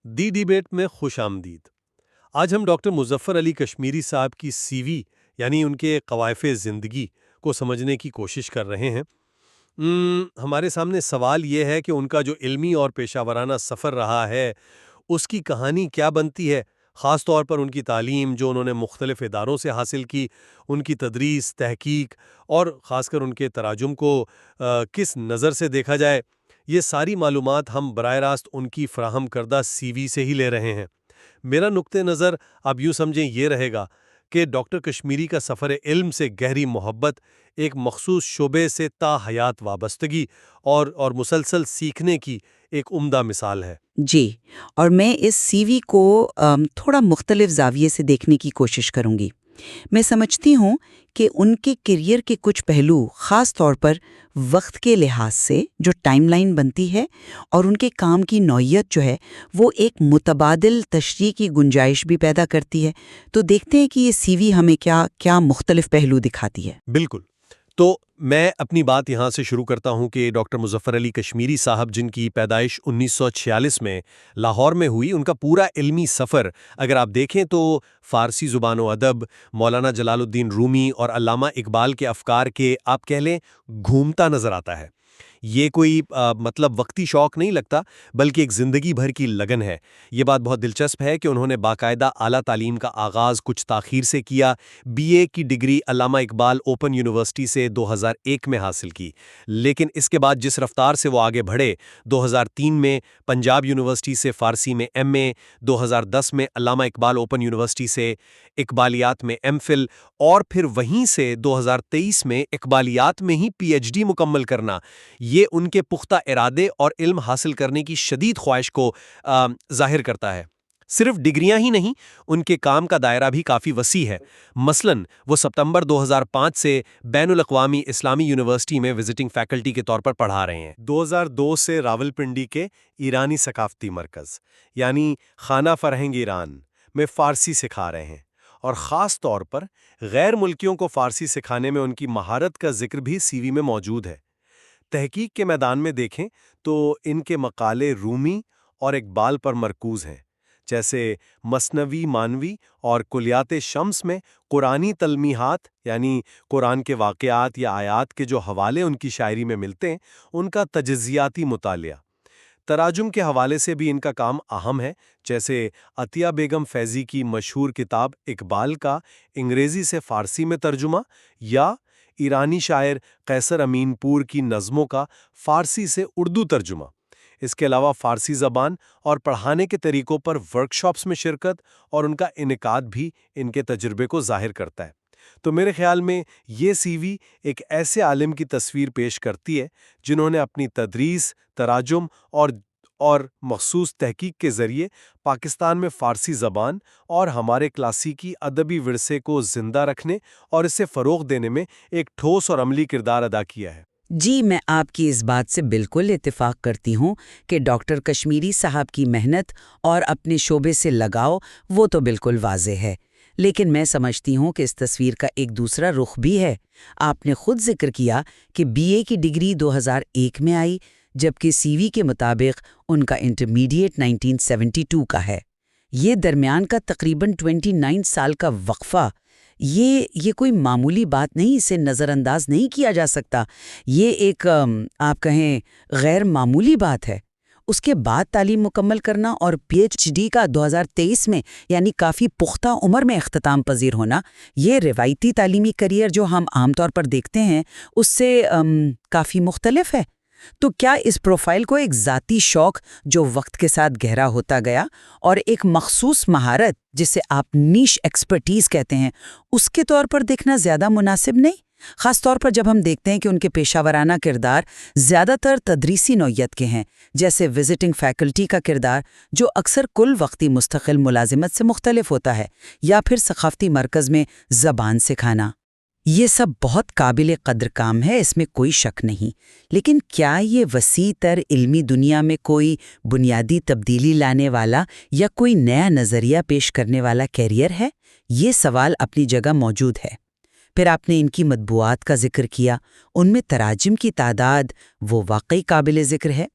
دی debate میں خوش آمدید۔ آج ہم ڈاکٹر مظفر علی کشمیری صاحب کی سی وی یعنی ان کے قوائف زندگی کو سمجھنے کی کوشش کر رہے ہیں۔ ہمارے سامنے سوال یہ ہے کہ ان کا جو علمی اور پیشہ ورانہ سفر رہا ہے اس کی کہانی کیا بنتی ہے، خاص طور پر ان کی تعلیم جو انہوں نے مختلف اداروں سے حاصل کی، ان کی تدریس، تحقیق اور خاص کر ان کے تراجم کو کس نظر سے دیکھا جائے۔ یہ ساری معلومات ہم براہ راست ان کی فراہم کردہ سی وی سے ہی لے رہے ہیں۔ میرا نقطہ نظر آپ یوں سمجھیں یہ رہے گا کہ ڈاکٹر کشمیری کا سفر علم سے گہری محبت، ایک مخصوص شعبے سے تا حیات وابستگی اور مسلسل سیکھنے کی ایک عمدہ مثال ہے۔ جی، اور میں اس سی وی کو تھوڑا مختلف زاویے سے دیکھنے کی کوشش کروں گی۔ میں سمجھتی ہوں کہ ان کے کیریئر کے کچھ پہلو خاص طور پر وقت کے لحاظ سے جو ٹائم لائن بنتی ہے اور ان کے کام کی نوعیت جو ہے وہ ایک متبادل تشریح کی گنجائش بھی پیدا کرتی ہے۔ تو دیکھتے ہیں کہ یہ سی وی ہمیں کیا مختلف پہلو دکھاتی ہے۔ بالکل۔ تو میں اپنی بات یہاں سے شروع کرتا ہوں کہ ڈاکٹر مظفر علی کشمیری صاحب جن کی پیدائش 1946 میں لاہور میں ہوئی، ان کا پورا علمی سفر اگر آپ دیکھیں تو فارسی زبان و ادب، مولانا جلال الدین رومی اور علامہ اقبال کے افکار کے آپ کہہ لیں گھومتا نظر آتا ہے۔ یہ کوئی وقتی شوق نہیں لگتا، بلکہ ایک زندگی بھر کی لگن ہے۔ یہ بات بہت دلچسپ ہے کہ انہوں نے باقاعدہ اعلیٰ تعلیم کا آغاز کچھ تاخیر سے کیا۔ بی اے کی ڈگری علامہ اقبال اوپن یونیورسٹی سے 2001 میں حاصل کی، لیکن اس کے بعد جس رفتار سے وہ آگے بڑھے، 2003 میں پنجاب یونیورسٹی سے فارسی میں ایم اے، 2010 میں علامہ اقبال اوپن یونیورسٹی سے اقبالیات میں ایم فل، اور پھر وہیں سے 2023 میں اقبالیات میں ہی پی ایچ ڈی مکمل کرنا، یہ ان کے پختہ ارادے اور علم حاصل کرنے کی شدید خواہش کو ظاہر کرتا ہے۔ صرف ڈگریاں ہی نہیں، ان کے کام کا دائرہ بھی کافی وسیع ہے۔ مثلاً وہ ستمبر 2005 سے بین الاقوامی اسلامی یونیورسٹی میں وزٹنگ فیکلٹی کے طور پر پڑھا رہے ہیں۔ 2002 سے راولپنڈی کے ایرانی ثقافتی مرکز یعنی خانہ فرہنگ ایران میں فارسی سکھا رہے ہیں، اور خاص طور پر غیر ملکیوں کو فارسی سکھانے میں ان کی مہارت کا ذکر بھی سی وی میں موجود ہے۔ تحقیق کے میدان میں دیکھیں تو ان کے مقالے رومی اور اقبال پر مرکوز ہیں، جیسے مثنوی مانوی اور کلیات شمس میں قرآنی تلمیحات یعنی قرآن کے واقعات یا آیات کے جو حوالے ان کی شاعری میں ملتے ہیں، ان کا تجزیاتی مطالعہ۔ تراجم کے حوالے سے بھی ان کا کام اہم ہے، جیسے عطیہ بیگم فیضی کی مشہور کتاب اقبال کا انگریزی سے فارسی میں ترجمہ، یا ایرانی شاعر قیصر امین پور کی نظموں کا فارسی سے اردو ترجمہ۔ اس کے علاوہ فارسی زبان اور پڑھانے کے طریقوں پر ورکشاپس میں شرکت اور ان کا انعقاد بھی ان کے تجربے کو ظاہر کرتا ہے۔ تو میرے خیال میں یہ سی وی ایک ایسے عالم کی تصویر پیش کرتی ہے جنہوں نے اپنی تدریس، تراجم اور مخصوص تحقیق کے ذریعے پاکستان میں فارسی زبان اور ہمارے کلاسیکی ادبی ورثے کو زندہ رکھنے اور اسے فروغ دینے میں ایک ٹھوس اور عملی کردار ادا کیا ہے۔ جی، میں آپ کی اس بات سے بالکل اتفاق کرتی ہوں کہ ڈاکٹر کشمیری صاحب کی محنت اور اپنے شعبے سے لگاؤ وہ تو بالکل واضح ہے، لیکن میں سمجھتی ہوں کہ اس تصویر کا ایک دوسرا رخ بھی ہے۔ آپ نے خود ذکر کیا کہ بی اے کی ڈگری 2001 میں آئی، جبکہ سی وی کے مطابق ان کا انٹرمیڈیٹ 1972 کا ہے۔ یہ درمیان کا تقریباً 29 سال کا وقفہ، یہ کوئی معمولی بات نہیں، اسے نظر انداز نہیں کیا جا سکتا۔ یہ ایک آپ کہیں غیر معمولی بات ہے۔ اس کے بعد تعلیم مکمل کرنا اور پی ایچ ڈی کا 2023 میں یعنی کافی پختہ عمر میں اختتام پذیر ہونا، یہ روایتی تعلیمی کریئر جو ہم عام طور پر دیکھتے ہیں اس سے کافی مختلف ہے۔ تو کیا اس پروفائل کو ایک ذاتی شوق جو وقت کے ساتھ گہرا ہوتا گیا اور ایک مخصوص مہارت جسے آپ نیش ایکسپرٹیز کہتے ہیں اس کے طور پر دیکھنا زیادہ مناسب نہیں؟ خاص طور پر جب ہم دیکھتے ہیں کہ ان کے پیشہ ورانہ کردار زیادہ تر تدریسی نوعیت کے ہیں، جیسے وزٹنگ فیکلٹی کا کردار جو اکثر کل وقتی مستقل ملازمت سے مختلف ہوتا ہے، یا پھر ثقافتی مرکز میں زبان سکھانا۔ یہ سب بہت قابل قدر کام ہے، اس میں کوئی شک نہیں، لیکن کیا یہ وسیع تر علمی دنیا میں کوئی بنیادی تبدیلی لانے والا یا کوئی نیا نظریہ پیش کرنے والا کیریئر ہے؟ یہ سوال اپنی جگہ موجود ہے۔ پھر آپ نے ان کی مطبوعات کا ذکر کیا، ان میں تراجم کی تعداد وہ واقعی قابل ذکر ہے۔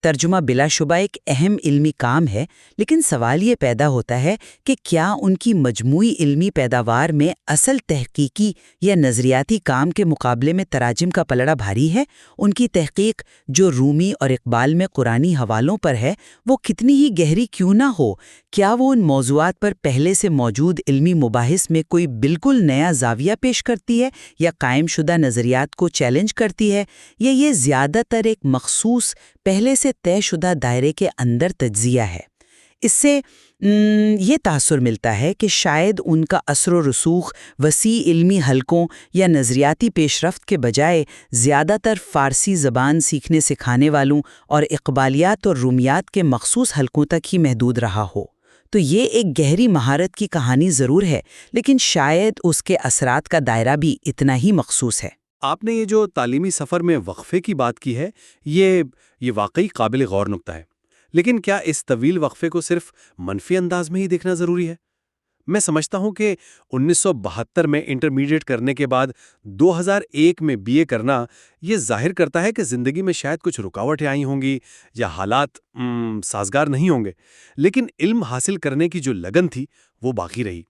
ترجمہ بلا شبہ ایک اہم علمی کام ہے، لیکن سوال یہ پیدا ہوتا ہے کہ کیا ان کی مجموعی علمی پیداوار میں اصل تحقیقی یا نظریاتی کام کے مقابلے میں تراجم کا پلڑا بھاری ہے؟ ان کی تحقیق جو رومی اور اقبال میں قرآنی حوالوں پر ہے، وہ کتنی ہی گہری کیوں نہ ہو، کیا وہ ان موضوعات پر پہلے سے موجود علمی مباحث میں کوئی بالکل نیا زاویہ پیش کرتی ہے یا قائم شدہ نظریات کو چیلنج کرتی ہے، یا یہ زیادہ تر ایک مخصوص پہلے سے طے شدہ دائرے کے اندر تجزیہ ہے؟ اس سے یہ تاثر ملتا ہے کہ شاید ان کا اثر و رسوخ وسیع علمی حلقوں یا نظریاتی پیش رفت کے بجائے زیادہ تر فارسی زبان سیکھنے سکھانے والوں اور اقبالیات اور رومیات کے مخصوص حلقوں تک ہی محدود رہا ہو۔ تو یہ ایک گہری مہارت کی کہانی ضرور ہے، لیکن شاید اس کے اثرات کا دائرہ بھی اتنا ہی مخصوص ہے۔ آپ نے یہ جو تعلیمی سفر میں وقفے کی بات کی ہے، یہ واقعی قابل غور نکتہ ہے، لیکن کیا اس طویل وقفے کو صرف منفی انداز میں ہی دیکھنا ضروری ہے؟ میں سمجھتا ہوں کہ 1972 میں انٹرمیڈیٹ کرنے کے بعد 2001 میں بی اے کرنا یہ ظاہر کرتا ہے کہ زندگی میں شاید کچھ رکاوٹیں آئی ہوں گی یا حالات سازگار نہیں ہوں گے، لیکن علم حاصل کرنے کی جو لگن تھی وہ باقی رہی،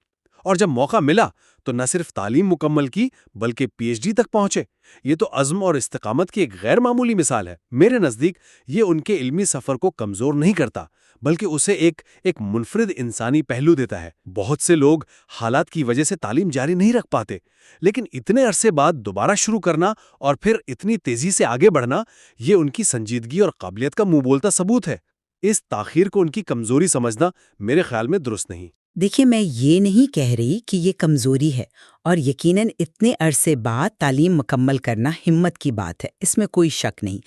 اور جب موقع ملا تو نہ صرف تعلیم مکمل کی بلکہ پی ایچ ڈی تک پہنچے۔ یہ تو عزم اور استقامت کی ایک غیر معمولی مثال ہے۔ میرے نزدیک یہ ان کے علمی سفر کو کمزور نہیں کرتا، بلکہ اسے ایک منفرد انسانی پہلو دیتا ہے۔ بہت سے لوگ حالات کی وجہ سے تعلیم جاری نہیں رکھ پاتے، لیکن اتنے عرصے بعد دوبارہ شروع کرنا اور پھر اتنی تیزی سے آگے بڑھنا، یہ ان کی سنجیدگی اور قابلیت کا منہ بولتا ثبوت ہے۔ اس تاخیر کو ان کی کمزوری سمجھنا میرے خیال میں درست نہیں۔ دیکھیے، میں یہ نہیں کہہ رہی کہ یہ کمزوری ہے، اور یقیناً اتنے عرصے بعد تعلیم مکمل کرنا ہمت کی بات ہے، اس میں کوئی شک نہیں،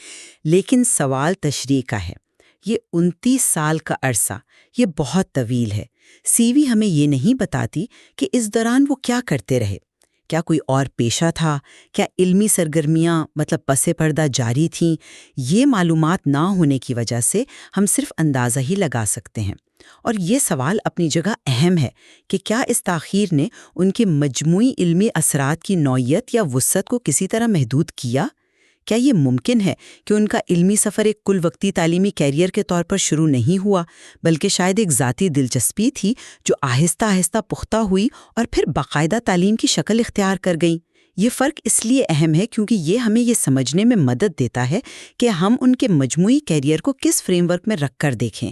لیکن سوال تشریح کا ہے۔ یہ 29 سال کا عرصہ، یہ بہت طویل ہے۔ سی وی ہمیں یہ نہیں بتاتی کہ اس دوران وہ کیا کرتے رہے۔ کیا کوئی اور پیشہ تھا؟ کیا علمی سرگرمیاں پس پردہ جاری تھیں؟ یہ معلومات نہ ہونے کی وجہ سے ہم صرف اندازہ ہی لگا سکتے ہیں۔ اور یہ سوال اپنی جگہ اہم ہے کہ کیا اس تاخیر نے ان کے مجموعی علمی اثرات کی نوعیت یا وسعت کو کسی طرح محدود کیا؟ کیا یہ ممکن ہے کہ ان کا علمی سفر ایک کل وقتی تعلیمی کیریئر کے طور پر شروع نہیں ہوا، بلکہ شاید ایک ذاتی دلچسپی تھی جو آہستہ آہستہ پختہ ہوئی اور پھر باقاعدہ تعلیم کی شکل اختیار کر گئی؟ یہ فرق اس لیے اہم ہے کیونکہ یہ ہمیں یہ سمجھنے میں مدد دیتا ہے کہ ہم ان کے مجموعی کیریئر کو کس فریم ورک میں رکھ کر دیکھیں۔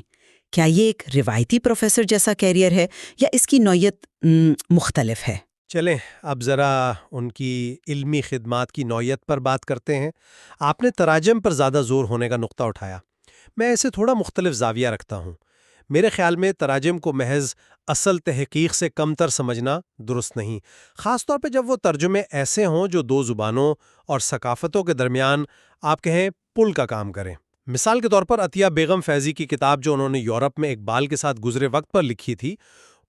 کیا یہ ایک روایتی پروفیسر جیسا کیریئر ہے یا اس کی نوعیت مختلف ہے؟ چلیں اب ذرا ان کی علمی خدمات کی نوعیت پر بات کرتے ہیں۔ آپ نے تراجم پر زیادہ زور ہونے کا نقطہ اٹھایا، میں اسے تھوڑا مختلف زاویہ رکھتا ہوں۔ میرے خیال میں تراجم کو محض اصل تحقیق سے کم تر سمجھنا درست نہیں، خاص طور پہ جب وہ ترجمے ایسے ہوں جو دو زبانوں اور ثقافتوں کے درمیان آپ کہیں پل کا کام کریں۔ مثال کے طور پر عطیہ بیگم فیضی کی کتاب جو انہوں نے یورپ میں اقبال کے ساتھ گزرے وقت پر لکھی تھی،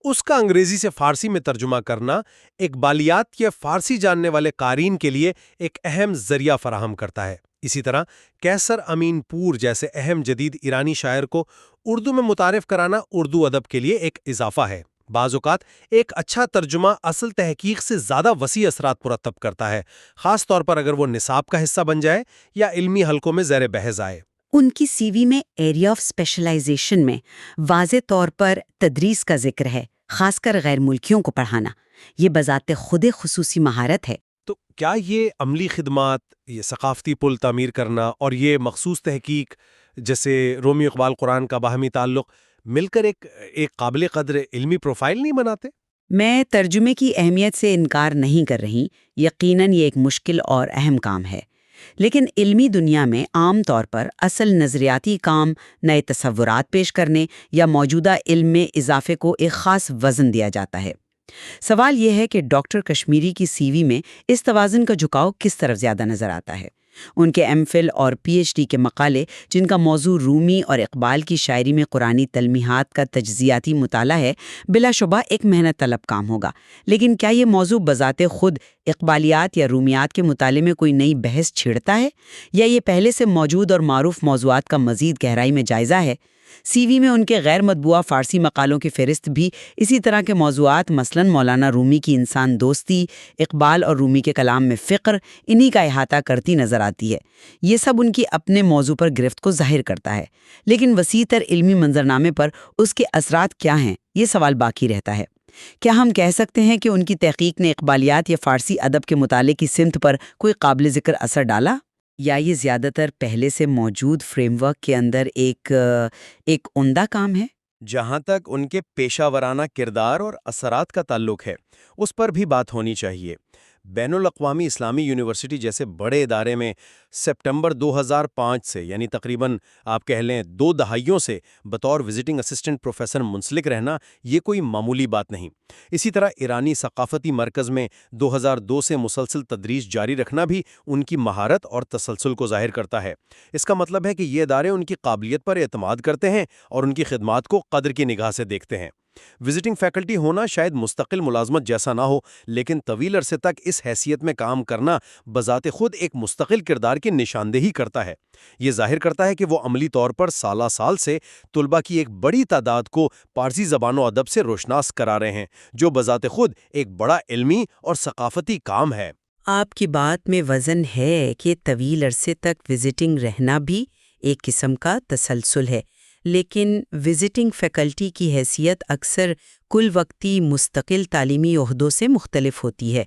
اس کا انگریزی سے فارسی میں ترجمہ کرنا اقبالیات یا فارسی جاننے والے قارئین کے لیے ایک اہم ذریعہ فراہم کرتا ہے۔ اسی طرح کیسر امین پور جیسے اہم جدید ایرانی شاعر کو اردو میں متعارف کرانا اردو ادب کے لیے ایک اضافہ ہے۔ بعض اوقات ایک اچھا ترجمہ اصل تحقیق سے زیادہ وسیع اثرات مرتب کرتا ہے، خاص طور پر اگر وہ نصاب کا حصہ بن جائے یا علمی حلقوں میں زیر بحث آئے۔ ان کی سی وی میں ایریا آف اسپیشلائزیشن میں واضح طور پر تدریس کا ذکر ہے، خاص کر غیر ملکیوں کو پڑھانا۔ یہ بذات خود خصوصی مہارت ہے۔ تو کیا یہ عملی خدمات، یہ ثقافتی پل تعمیر کرنا اور یہ مخصوص تحقیق جیسے رومی اقبال قرآن کا باہمی تعلق مل کر ایک قابل قدر علمی پروفائل نہیں بناتے؟ میں ترجمے کی اہمیت سے انکار نہیں کر رہی، یقیناً یہ ایک مشکل اور اہم کام ہے، لیکن علمی دنیا میں عام طور پر اصل نظریاتی کام نئے تصورات پیش کرنے یا موجودہ علم میں اضافے کو ایک خاص وزن دیا جاتا ہے۔ سوال یہ ہے کہ ڈاکٹر کشمیری کی سی وی میں اس توازن کا جھکاؤ کس طرف زیادہ نظر آتا ہے؟ ان کے ایم فل اور پی ایچ ڈی کے مقالے جن کا موضوع رومی اور اقبال کی شاعری میں قرآنی تلمیحات کا تجزیاتی مطالعہ ہے، بلا شبہ ایک محنت طلب کام ہوگا، لیکن کیا یہ موضوع بذات خود اقبالیات یا رومیات کے مطالعے میں کوئی نئی بحث چھیڑتا ہے، یا یہ پہلے سے موجود اور معروف موضوعات کا مزید گہرائی میں جائزہ ہے؟ سی وی میں ان کے غیر مطبوعہ فارسی مقالوں کی فہرست بھی اسی طرح کے موضوعات مثلاً مولانا رومی کی انسان دوستی، اقبال اور رومی کے کلام میں فقر، انہی کا احاطہ کرتی نظر آتی ہے۔ یہ سب ان کی اپنے موضوع پر گرفت کو ظاہر کرتا ہے، لیکن وسیع تر علمی منظرنامے پر اس کے اثرات کیا ہیں، یہ سوال باقی رہتا ہے۔ کیا ہم کہہ سکتے ہیں کہ ان کی تحقیق نے اقبالیات یا فارسی ادب کے مطالعے کی سمت پر کوئی قابل ذکر اثر ڈالا؟ یا یہ زیادہ تر پہلے سے موجود فریم ورک کے اندر ایک عمدہ کام ہے؟ جہاں تک ان کے پیشہ ورانہ کردار اور اثرات کا تعلق ہے، اس پر بھی بات ہونی چاہیے۔ بین الاقوامی اسلامی یونیورسٹی جیسے بڑے ادارے میں سپٹمبر 2005 سے، یعنی تقریباً آپ کہہ لیں 2 دہائیوں سے بطور وزٹنگ اسسٹنٹ پروفیسر منسلک رہنا، یہ کوئی معمولی بات نہیں۔ اسی طرح ایرانی ثقافتی مرکز میں 2002 سے مسلسل تدریس جاری رکھنا بھی ان کی مہارت اور تسلسل کو ظاہر کرتا ہے۔ اس کا مطلب ہے کہ یہ ادارے ان کی قابلیت پر اعتماد کرتے ہیں اور ان کی خدمات کو قدر کی نگاہ سے دیکھتے ہیں۔ وزٹنگ فیکلٹی ہونا شاید مستقل ملازمت جیسا نہ ہو، لیکن طویل عرصے تک اس حیثیت میں کام کرنا بذات خود ایک مستقل کردار کی نشاندہی کرتا ہے۔ یہ ظاہر کرتا ہے کہ وہ عملی طور پر سالہ سال سے طلباء کی ایک بڑی تعداد کو پارسی زبان و ادب سے روشناس کرا رہے ہیں، جو بذات خود ایک بڑا علمی اور ثقافتی کام ہے۔ آپ کی بات میں وزن ہے کہ طویل عرصے تک وزٹنگ رہنا بھی ایک قسم کا تسلسل ہے، لیکن وزٹنگ فیکلٹی کی حیثیت اکثر کل وقتی مستقل تعلیمی عہدوں سے مختلف ہوتی ہے۔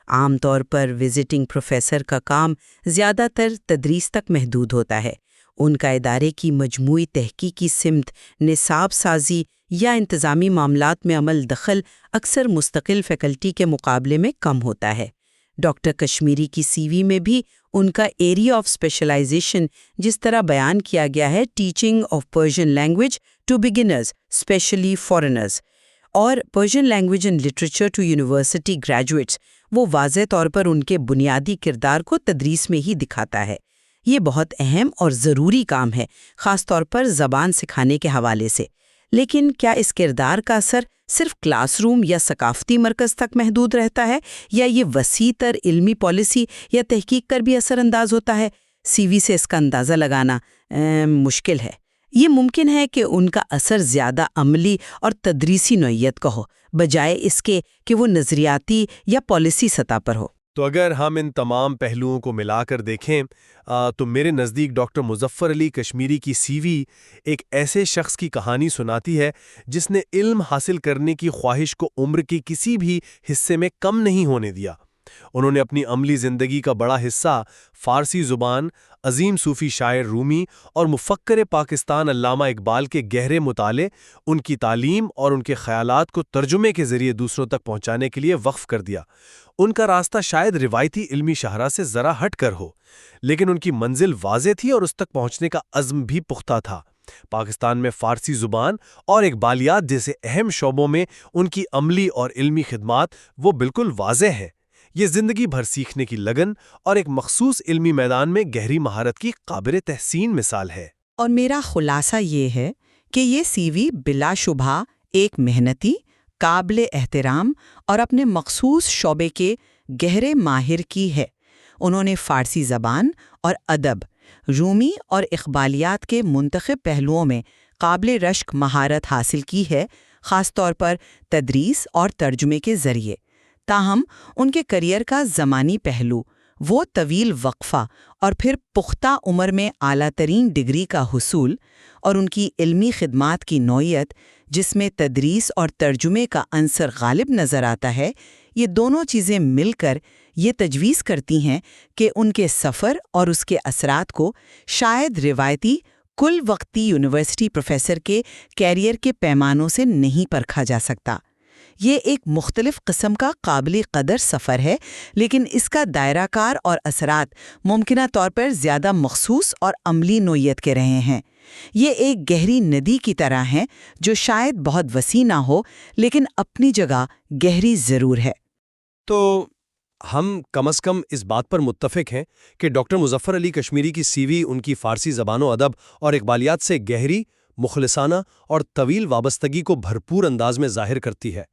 عام طور پر وزٹنگ پروفیسر کا کام زیادہ تر تدریس تک محدود ہوتا ہے۔ ان کا ادارے کی مجموعی تحقیقی سمت، نصاب سازی یا انتظامی معاملات میں عمل دخل اکثر مستقل فیکلٹی کے مقابلے میں کم ہوتا ہے۔ ڈاکٹر کشمیری کی سی وی میں بھی ان کا ایریا آف اسپیشلائزیشن جس طرح بیان کیا گیا ہے، teaching of Persian language to beginners especially foreigners, اور Persian language and literature to university graduates, وہ واضح طور پر ان کے بنیادی کردار کو تدریس میں ہی دکھاتا ہے۔ یہ بہت اہم اور ضروری کام ہے، خاص طور پر زبان سکھانے کے حوالے سے۔ لیکن کیا اس کردار کا اثر صرف کلاس روم یا ثقافتی مرکز تک محدود رہتا ہے، یا یہ وسیع تر علمی پالیسی یا تحقیق پر بھی اثر انداز ہوتا ہے؟ سی وی سے اس کا اندازہ لگانا مشکل ہے۔ یہ ممکن ہے کہ ان کا اثر زیادہ عملی اور تدریسی نوعیت کا ہو، بجائے اس کے کہ وہ نظریاتی یا پالیسی سطح پر ہو۔ تو اگر ہم ان تمام پہلوؤں کو ملا کر دیکھیں تو میرے نزدیک ڈاکٹر مظفر علی کشمیری کی سی وی ایک ایسے شخص کی کہانی سناتی ہے جس نے علم حاصل کرنے کی خواہش کو عمر کے کسی بھی حصے میں کم نہیں ہونے دیا۔ انہوں نے اپنی عملی زندگی کا بڑا حصہ فارسی زبان، عظیم صوفی شاعر رومی اور مفکر پاکستان علامہ اقبال کے گہرے مطالعے، ان کی تعلیم اور ان کے خیالات کو ترجمے کے ذریعے دوسروں تک پہنچانے کے لیے وقف کر دیا۔ ان کا راستہ شاید روایتی علمی شاہراہ سے ذرا ہٹ کر ہو، لیکن ان کی منزل واضح تھی اور اس تک پہنچنے کا عزم بھی پختہ تھا۔ پاکستان میں فارسی زبان اور اقبالیات جیسے اہم شعبوں میں ان کی عملی اور علمی خدمات وہ بالکل واضح ہے۔ یہ زندگی بھر سیکھنے کی لگن اور ایک مخصوص علمی میدان میں گہری مہارت کی قابل تحسین مثال ہے۔ اور میرا خلاصہ یہ ہے کہ یہ سی وی بلا شبہ ایک محنتی، قابل احترام اور اپنے مخصوص شعبے کے گہرے ماہر کی ہے۔ انہوں نے فارسی زبان اور ادب، رومی اور اقبالیات کے منتخب پہلوؤں میں قابل رشک مہارت حاصل کی ہے، خاص طور پر تدریس اور ترجمے کے ذریعے۔ تاہم ان کے کریئر کا زمانی پہلو، وہ طویل وقفہ اور پھر پختہ عمر میں اعلیٰ ترین ڈگری کا حصول، اور ان کی علمی خدمات کی نوعیت جس میں تدریس اور ترجمے کا عنصر غالب نظر آتا ہے، یہ دونوں چیزیں مل کر یہ تجویز کرتی ہیں کہ ان کے سفر اور اس کے اثرات کو شاید روایتی کل وقتی یونیورسٹی پروفیسر کے کیریئر کے پیمانوں سے نہیں پرکھا جا سکتا۔ یہ ایک مختلف قسم کا قابل قدر سفر ہے، لیکن اس کا دائرہ کار اور اثرات ممکنہ طور پر زیادہ مخصوص اور عملی نوعیت کے رہے ہیں۔ یہ ایک گہری ندی کی طرح ہیں جو شاید بہت وسیع نہ ہو، لیکن اپنی جگہ گہری ضرور ہے۔ تو ہم کم از کم اس بات پر متفق ہیں کہ ڈاکٹر مظفر علی کشمیری کی سی وی ان کی فارسی زبان و ادب اور اقبالیات سے گہری، مخلصانہ اور طویل وابستگی کو بھرپور انداز میں ظاہر کرتی ہے۔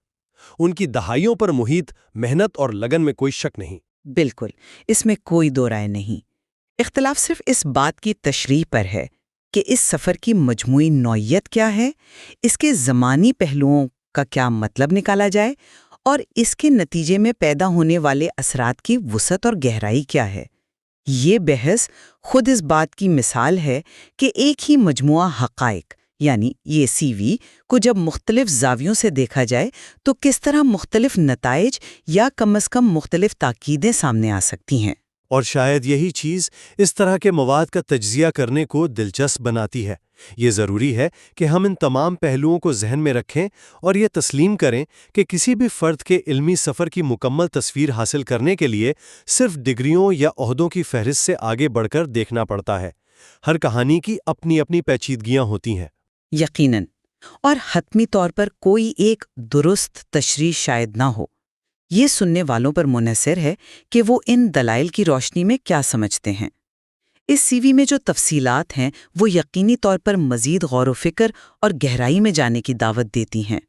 ان کی دہائیوں پر محیط محنت اور لگن میں کوئی شک نہیں۔ بالکل، اس میں کوئی دو رائے نہیں۔ اختلاف صرف اس بات کی تشریح پر ہے کہ اس سفر کی مجموعی نوعیت کیا ہے، اس کے زمانی پہلوؤں کا کیا مطلب نکالا جائے اور اس کے نتیجے میں پیدا ہونے والے اثرات کی وسعت اور گہرائی کیا ہے۔ یہ بحث خود اس بات کی مثال ہے کہ ایک ہی مجموعہ حقائق یعنی یہ سی وی کو جب مختلف زاویوں سے دیکھا جائے تو کس طرح مختلف نتائج یا کم از کم مختلف تاکیدیں سامنے آ سکتی ہیں۔ اور شاید یہی چیز اس طرح کے مواد کا تجزیہ کرنے کو دلچسپ بناتی ہے۔ یہ ضروری ہے کہ ہم ان تمام پہلوؤں کو ذہن میں رکھیں اور یہ تسلیم کریں کہ کسی بھی فرد کے علمی سفر کی مکمل تصویر حاصل کرنے کے لیے صرف ڈگریوں یا عہدوں کی فہرست سے آگے بڑھ کر دیکھنا پڑتا ہے۔ ہر کہانی کی اپنی اپنی پیچیدگیاں ہوتی ہیں۔ یقیناً، اور حتمی طور پر کوئی ایک درست تشریح شاید نہ ہو۔ یہ سننے والوں پر منحصر ہے کہ وہ ان دلائل کی روشنی میں کیا سمجھتے ہیں۔ اس سی وی میں جو تفصیلات ہیں وہ یقینی طور پر مزید غور و فکر اور گہرائی میں جانے کی دعوت دیتی ہیں۔